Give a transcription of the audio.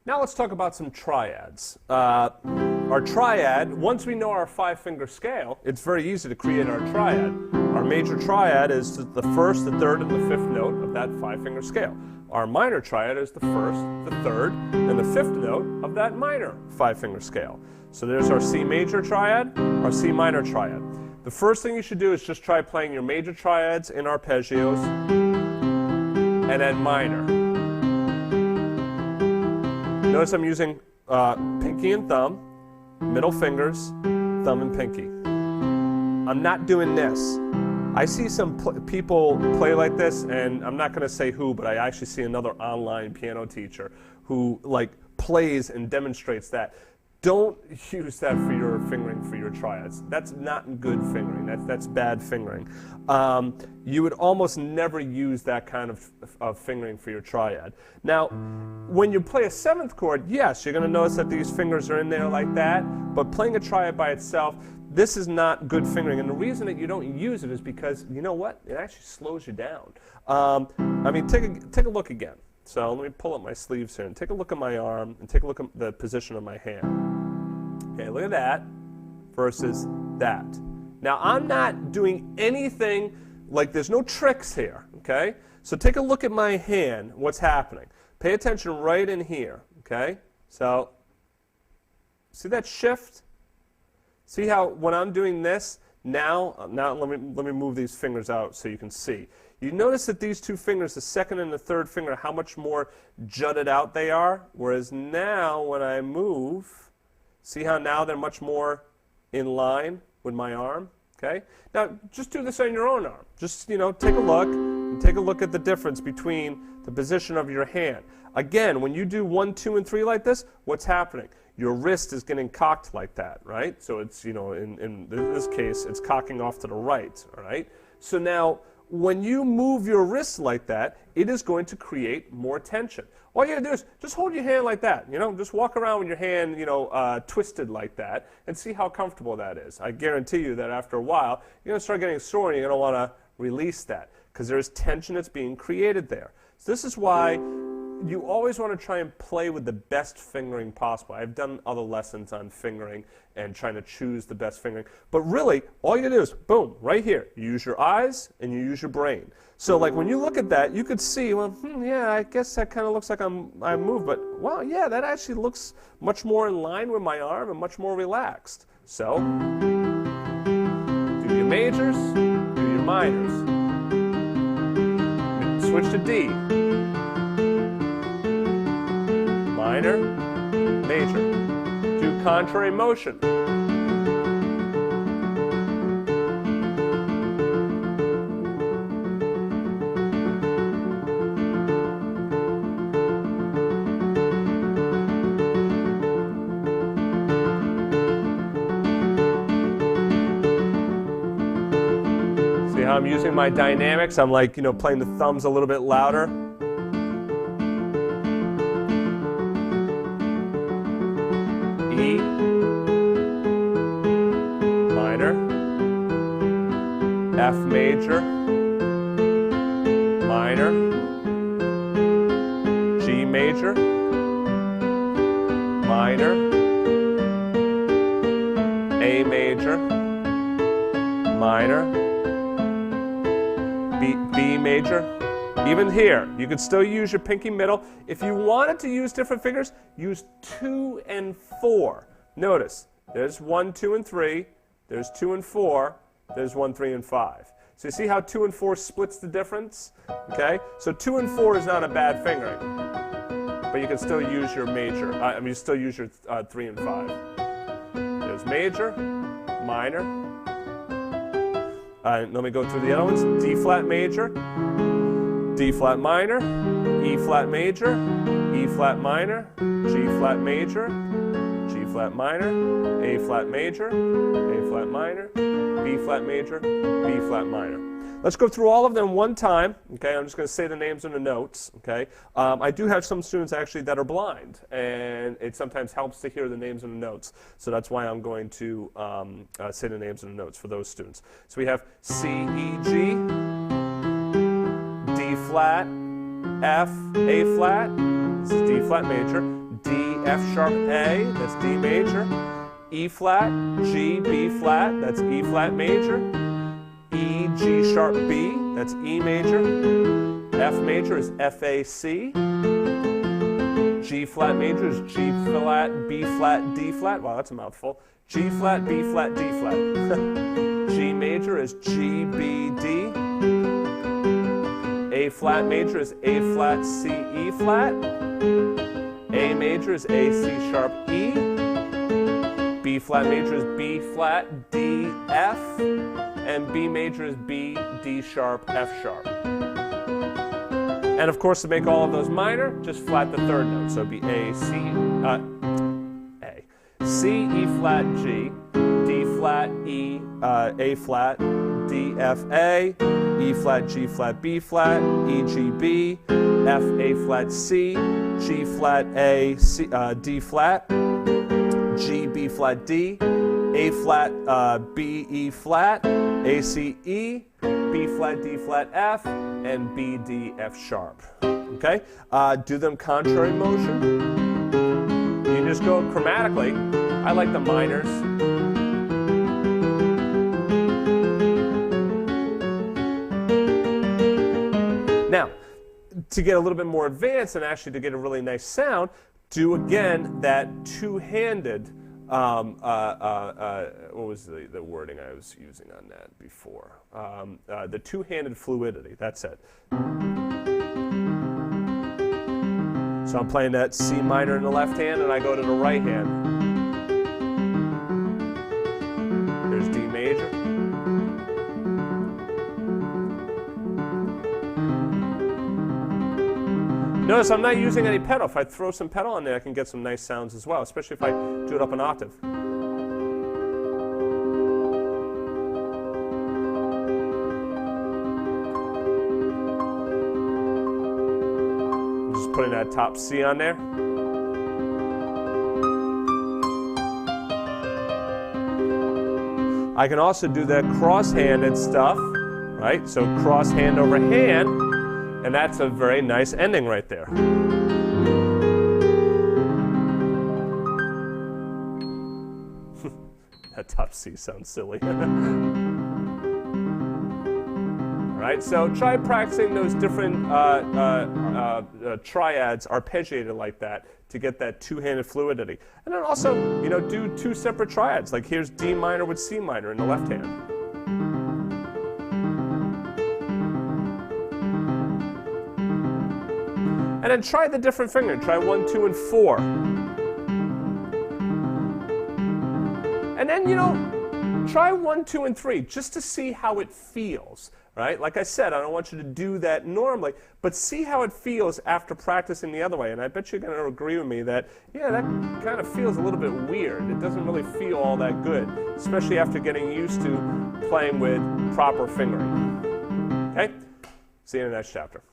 Now let's talk about some triads. Our triad, once we know our five-finger scale, it's very easy to create our triad. Our major triad is the first, the third, and the fifth note of that five-finger scale. Our minor triad is the first, the third, and the fifth note of that minor five-finger scale. So there's our C major triad, our C minor triad. The first thing you should do is just try playing your major triads in arpeggios, and then minor. Notice I'm using pinky and thumb, middle fingers, thumb and pinky. I'm not doing this. I see some people play like this, and I'm not going to say who, but I actually see another online piano teacher who plays and demonstrates that. Don't use that for your fingering for your triads. That's not good fingering. That's bad fingering. You would almost never use that kind of fingering for your triad. Now, when you play a seventh chord, yes, you're going to notice that these fingers are in there like that, but playing a triad by itself, this is not good fingering. And the reason that you don't use it is because, you know what? It actually slows you down. I mean, take a look again. So let me pull up my sleeves here and take a look at my arm and take a look at the position of my hand. Okay, look at that versus that. Now, I'm not doing anything, there's no tricks here, okay? So take a look at my hand, what's happening. Pay attention right in here, okay? So, see that shift? See how when I'm doing this, now let me move these fingers out so you can see. You notice that these two fingers, the second and the third finger, how much more jutted out they are? Whereas now, when I move, see how now they're much more in line with my arm? Okay? Now, just do this on your own arm. Just, take a look, and take a look at the difference between the position of your hand. Again, when you do 1, 2, and 3 like this, what's happening? Your wrist is getting cocked like that, right? So it's, in this case, it's cocking off to the right, all right? So now, when you move your wrist like that, it is going to create more tension. All you gotta do is just hold your hand like that, just walk around with your hand, twisted like that, and see how comfortable that is. I guarantee you that after a while, you're gonna start getting sore and you're gonna wanna release that, because there's tension that's being created there. So this is why you always want to try and play with the best fingering possible. I've done other lessons on fingering and trying to choose the best fingering. But really, all you gotta do is, boom, right here. You use your eyes and you use your brain. So when you look at that, you could see, well, yeah, I guess that kind of looks like I move, but wow, yeah, that actually looks much more in line with my arm and much more relaxed. So, do your majors, do your minors. Switch to D. Minor, major. Do contrary motion. See how I'm using my dynamics? I'm playing the thumbs a little bit louder. E, minor, F major, minor, G major, minor, A major, minor, B major. Even here, you can still use your pinky middle. If you wanted to use different fingers, use 2 and 4. Notice, there's 1, 2, and 3. There's 2 and 4. There's 1, 3, and 5. So you see how 2 and 4 splits the difference? Okay? So 2 and 4 is not a bad fingering. But you can still use your major. You still use your 3 and 5. There's major, minor. Let me go through the other ones. D flat major. D flat minor, E flat major, E flat minor, G flat major, G flat minor, A flat major, A flat minor, B flat major, B flat minor. Let's go through all of them one time. Okay, I'm just going to say the names and the notes. Okay, I do have some students actually that are blind, and it sometimes helps to hear the names and the notes. So that's why I'm going to say the names and the notes for those students. So we have C, E, G. D flat, F, A flat, this is D flat major, D, F sharp, A, that's D major. E flat, G, B flat, that's E flat major. E, G sharp, B, that's E major. F major is F, A, C. G flat major is G flat, B flat, D flat. Wow, that's a mouthful. G flat, B flat, D flat. G major is G, B, D. A flat major is A flat, C, E flat. A major is A, C sharp, E. B flat major is B flat, D, F. And B major is B, D sharp, F sharp. And of course, to make all of those minor, just flat the third note. So it'd be A, C, A. C, E flat, G, D flat, E, A flat, D, F, A, E flat, G flat, B flat, E, G, B, F, A flat, C, G flat, A, C, D flat, G, B flat, D, A flat, B, E flat, A, C, E, B flat, D flat, F, and B, D, F sharp. Okay? Do them contrary motion. You can just go chromatically. I like the minors. Now, to get a little bit more advanced and actually to get a really nice sound, do again that two-handed, what was the wording I was using on that before? The two-handed fluidity, that's it. So I'm playing that C minor in the left hand and I go to the right hand. There's D major. Notice I'm not using any pedal. If I throw some pedal on there, I can get some nice sounds as well, especially if I do it up an octave. I'm just putting that top C on there. I can also do that cross-handed stuff, right? So cross hand over hand. And that's a very nice ending right there. That top C sounds silly. All right, so try practicing those different triads arpeggiated like that to get that two-handed fluidity. And then also, you know, do two separate triads. Like here's D minor with C minor in the left hand. And then try the different finger. Try 1, 2, and 4. And then, you know, try 1, 2, and 3 just to see how it feels, right? Like I said, I don't want you to do that normally, but see how it feels after practicing the other way. And I bet you're going to agree with me that, yeah, that kind of feels a little bit weird. It doesn't really feel all that good, especially after getting used to playing with proper fingering. Okay? See you in the next chapter.